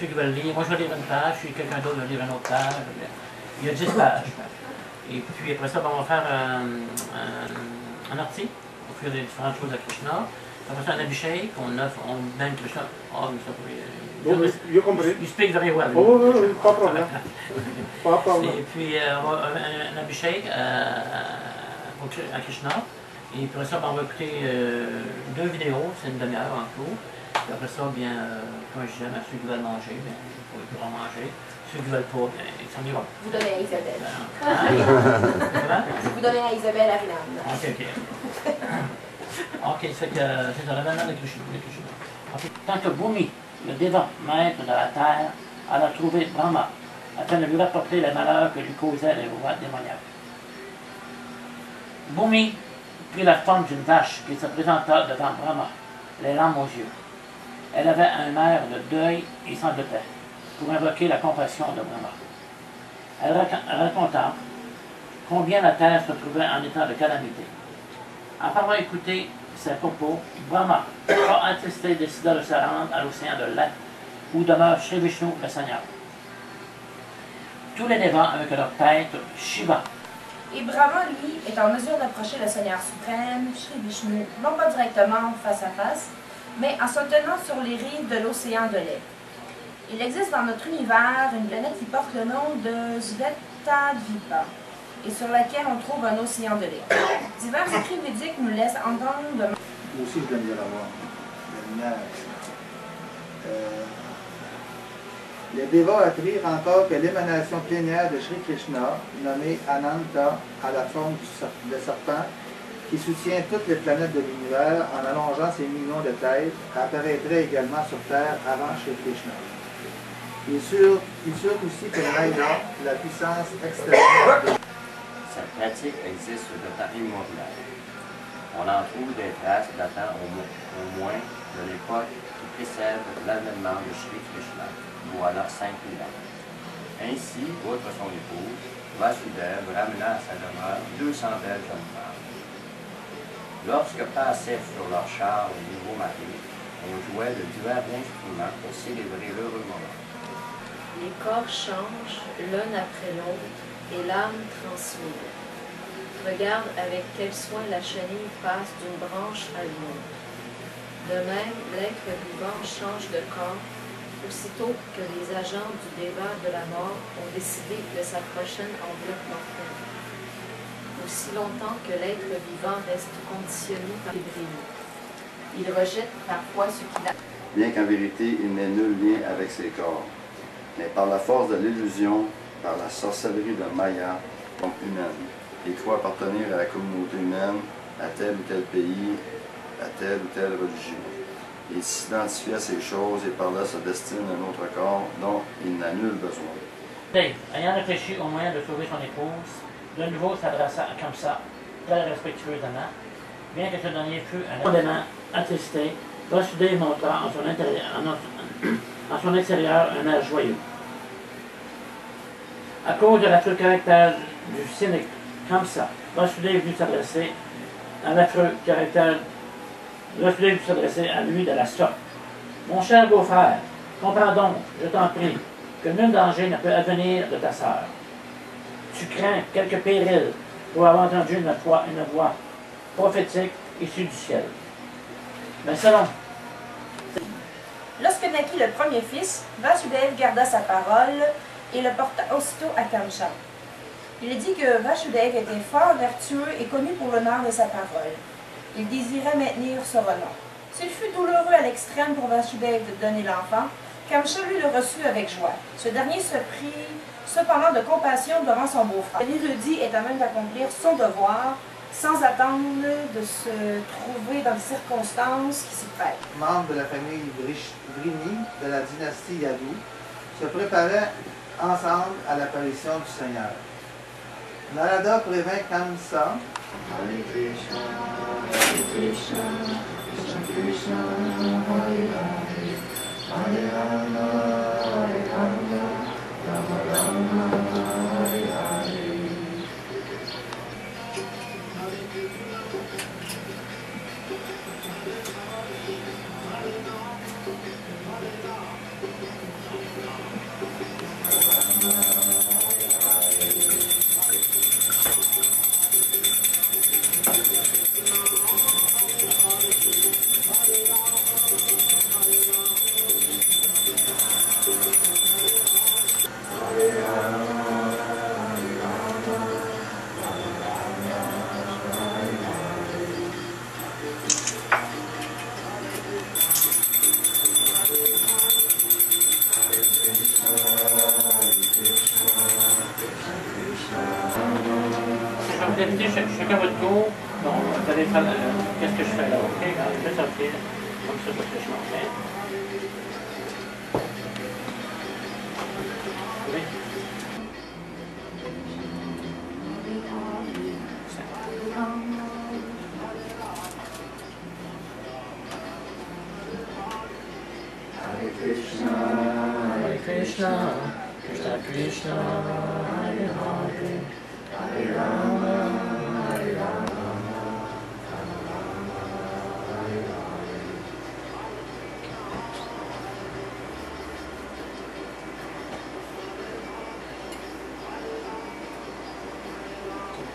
Ceux qui veulent lire, moi je vais lire une page, puis quelqu'un d'autre va lire une autre page. Il y a 10 pages. Et puis après ça, on va faire un article, offrir des différentes choses à Krishna. Après ça, un Abhishek, on donne Krishna. Oh, mais ça pourrait. Io comprendo. You speak very well. Oh, pas de problème. Pas de problème. Et puis un Abhishek à Krishna. Et après ça, on va écouter 2 vidéos, c'est une demi-heure en tout. Puis après ça, bien, comme je disais, ceux qui veulent manger, bien, ils pourront manger. Ceux qui ne veulent pas, bien, ils s'en iront. Vous donnez à Isabelle. Hein? Vous donnez à Isabelle Arinam. Ok. Ok, c'est ça, l'événement de Krishna. Okay. Tant que Bhumi, le dévant maître de la terre, alla trouver Brahma, afin de lui rapporter les malheurs que lui causaient les rois démoniaques. Bhumi prit la forme d'une vache qui se présenta devant Brahma, les larmes aux yeux. Elle avait un air de deuil et sanglotait, pour invoquer la compassion de Brahma. Elle raconta combien la terre se trouvait en état de calamité. Après avoir écouté ses propos, Brahma, fort attristé, décida de se rendre à l'océan de lait, où demeure Sri Vishnu le Seigneur. Tous les dévants avec leur tête, Shiva. Et Brahma, lui, est en mesure d'approcher le Seigneur suprême, Sri Vishnu, non pas directement face à face, mais en se tenant sur les rives de l'océan de lait. Il existe dans notre univers une planète qui porte le nom de Shvetadvipa, et sur laquelle on trouve un océan de lait. Divers écrits védiques nous laissent entendre de... Moi aussi, je l'aime bien l'avoir. Les dévots apprirent encore que l'émanation plénière de Sri Krishna, nommée Ananta, à la forme de serpent, qui soutient toutes les planètes de l'univers en allongeant ses millions de têtes, apparaîtrait également sur Terre avant Sri Krishna. Ils surent aussi que Maïda, la puissance extérieure de... Cette pratique existe de temps immémorial. On en trouve des traces datant au moins de l'époque qui précède l'avènement de Sri Krishna, voilà 5000 ans. Ainsi, outre son épouse, Vasudeva ramena à sa demeure 200 belles jeunes femmes. Lorsque passaient sur leur char les nouveaux mariés, on jouait de divers instruments pour célébrer l'heureux moment. Les corps changent l'un après l'autre et l'âme transmire. Regarde avec quel soin la chenille passe d'une branche à une autre. De même, l'être vivant change de corps aussitôt que les agents du débat de la mort ont décidé de sa prochaine enveloppe mortelle. Aussi longtemps que l'être vivant reste conditionné par les brilles. Il rejette parfois ce qu'il a. Bien qu'en vérité, il n'ait nul lien avec ses corps, mais par la force de l'illusion, par la sorcellerie de Maya, comme humaine, il croit appartenir à la communauté humaine, à tel ou tel pays, à telle ou telle religion. Il s'identifie à ces choses et par là se destine à un autre corps dont il n'a nul besoin. Dave, ayant réfléchi au moyen de sauver son épouse, de nouveau s'adressa à Kamsa, très respectueusement, bien que ce dernier fût profondément attristé. Vasudeva montra en son extérieur un air joyeux. À cause de l'affreux caractère du cynique Kamsa, Vasudeva dut s'adresser à l'affreux caractère. Vasudeva dut s'adresser à lui de la sorte. Mon cher beau-frère, comprends donc, je t'en prie, que nul danger ne peut advenir de ta sœur. Tu crains quelques périls pour avoir entendu une voix prophétique issue du ciel. Mais selon. Lorsque naquit le premier fils, Vasudeva garda sa parole et le porta aussitôt à Kamsa. Il dit que Vasudeva était fort vertueux et connu pour l'honneur de sa parole. Il désirait maintenir ce renom. S'il fut douloureux à l'extrême pour Vasudeva de donner l'enfant, Kamsa lui le reçut avec joie. Ce dernier se prit cependant de compassion devant son beau-frère. L'érudit est à même d'accomplir son devoir sans attendre de se trouver dans des circonstances qui s'y prêtent. Membres de la famille Vrini de la dynastie Yadu se préparaient ensemble à l'apparition du Seigneur. Narada prévint Kamsa. Hare Krishna, Hare Krishna, Krishna Krishna, Hare Hare, Hare Rama, Hare Rama, Rama Rama, Hare Hare. Chacun votre tour, donc vous allez faire qu'est-ce que je fais là, ok? Je vais sortir comme ça parce que je m'en fais. Oui. Hare Krishna, Krishna Krishna, Hare Hare, Hare Rama, Hare Rama,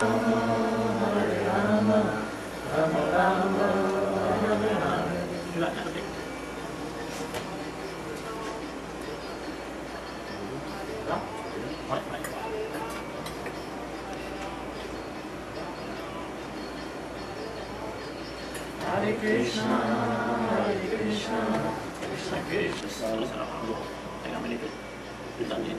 Hare Rama, Rama Rama, Hare Hare. Tu vas regarder. Hare Krishna, Krishna Krishna. Regarde les deux. Le dernier.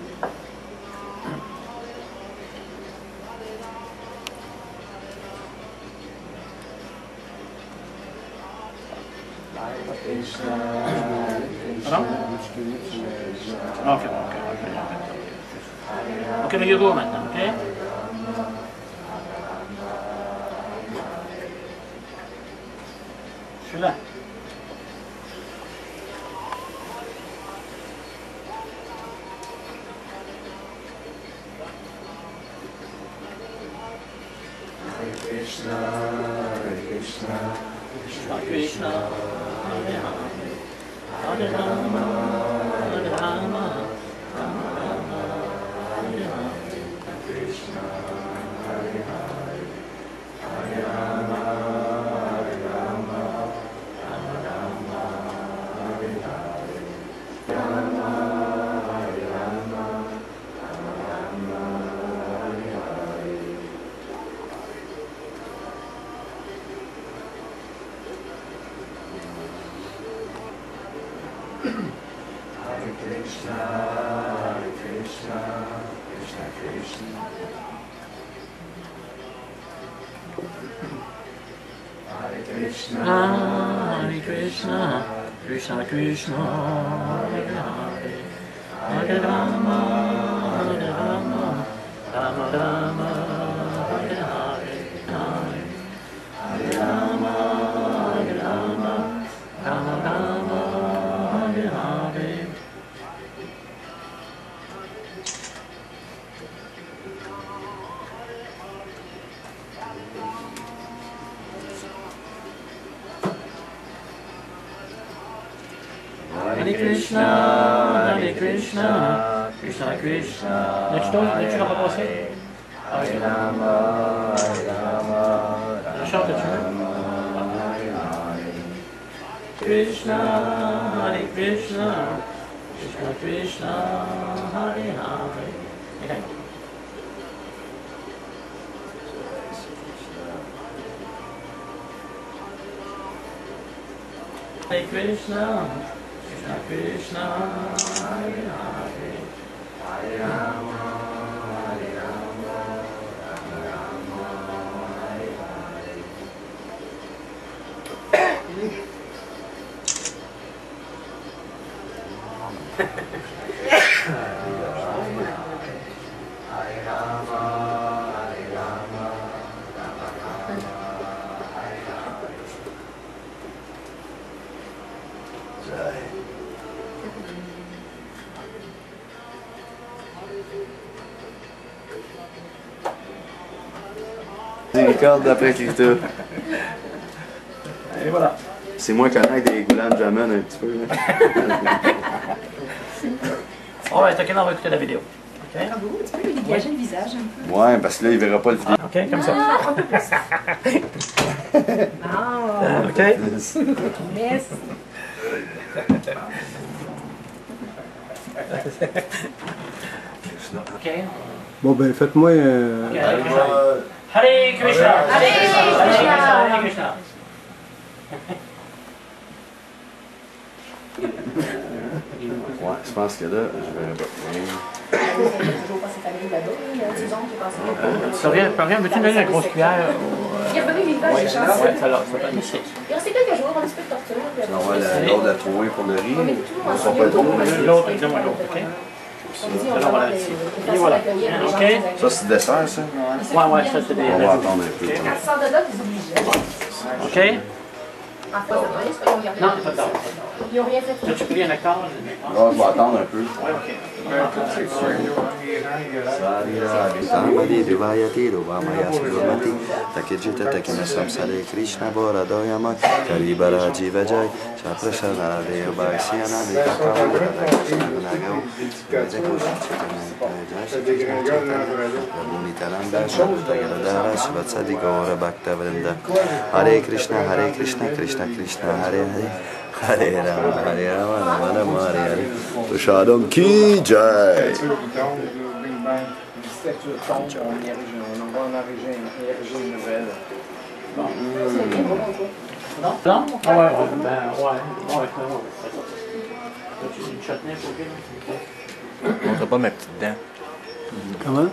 Pardon? Ok, ok, mais you go maintenant, ok? Je suis là. Hare Krishna, Krishna Krishna, Hare Hare, Hare Rama, Hare Rama, Rama Rama, Hare Hare, Krishna, Hare Hare, Hare Rama, Hare Rama, Rama Rama, Hare Hare, Rama, Hare Rama, Rama Rama, Hare Hare. Hare Krishna, Krishna Krishna, Hare Krishna, Krishna Krishna, Hare Hare, Hare Rama, Rama Rama, Hare Hare, Hare Rama, Rama Rama, Hare Hare. Hare Krishna, Krishna Krishna. N'as-tu pas passé? Hare Rama, Je chante tu veux? Krishna, Hare Krishna, Krishna Krishna, Hare Hare. Okay. Hare Krishna, Krishna Krishna, Hare Hare, Hare Rama, Hare Rama, Rama Rama, Hare Hare. Hare Rama, Hare Rama, Rama Rama, Hare Hare. Jai. Miséricorde d'après Christa. Et voilà. C'est moins connaître des goulam jamun un petit peu. Là. Ouais, ok, là, on va écouter la vidéo. Ok? Bravo, tu peux lui dégager le visage un peu. Ouais, parce que là, il verra pas le vidéo. Ok, comme ça. Ah, Ok? yes. Ok. Bon, ben, faites-moi. Hare Krishna! Hare Krishna! Hare Krishna! Ouais, je pense que là, je verrai pas. Toujours pas ses familles là-bas. Il y a un petit zone qui est passé là. Reviens, veux-tu me donner la grosse cuillère? Il est revenu vivant, j'ai chanceux. Ouais, ça l'a, ça va. Ici. Il restait quelques jours, un petit peu de torture. Tu vas avoir l'ordre à trouver pour le riz. On met tout Ça en sera pas trop. L'autre, donne-moi l'autre, ok? On dit, on Alors, va voilà, avoir ici. des Et voilà. façons d'accueillir les gens Ok. qui Ça, c'est dessert, ça? Ouais, ça, c'est des... On va attendre un peu. Quand tu sors de là, tu es obligé. Ok? En fait, ils ont rien Non, pas d'or. Ils n'ont rien fait. As-tu pris un accord? Là, je vais attendre un peu. Ouais, ok. Samadi Devayati Ruvamaya Sudhamati Takijita Takinasam Sare Krishna Bora Doyama Karibara Jivajay Shaprashana Deva Siana Vikakam Nagao Nitalanda Shabutagadara Shivatsadi Gaura Bhakta Vrinda Hare Krishna Krishna Krishna Hare Hare Hare Rama Rama Rama Hare Hare Tushadam Ki Jai. Non? Ah ouais, ouais, ben, ouais. As-tu une chutney pour lui? Je montre pas mes petites dents. Comment?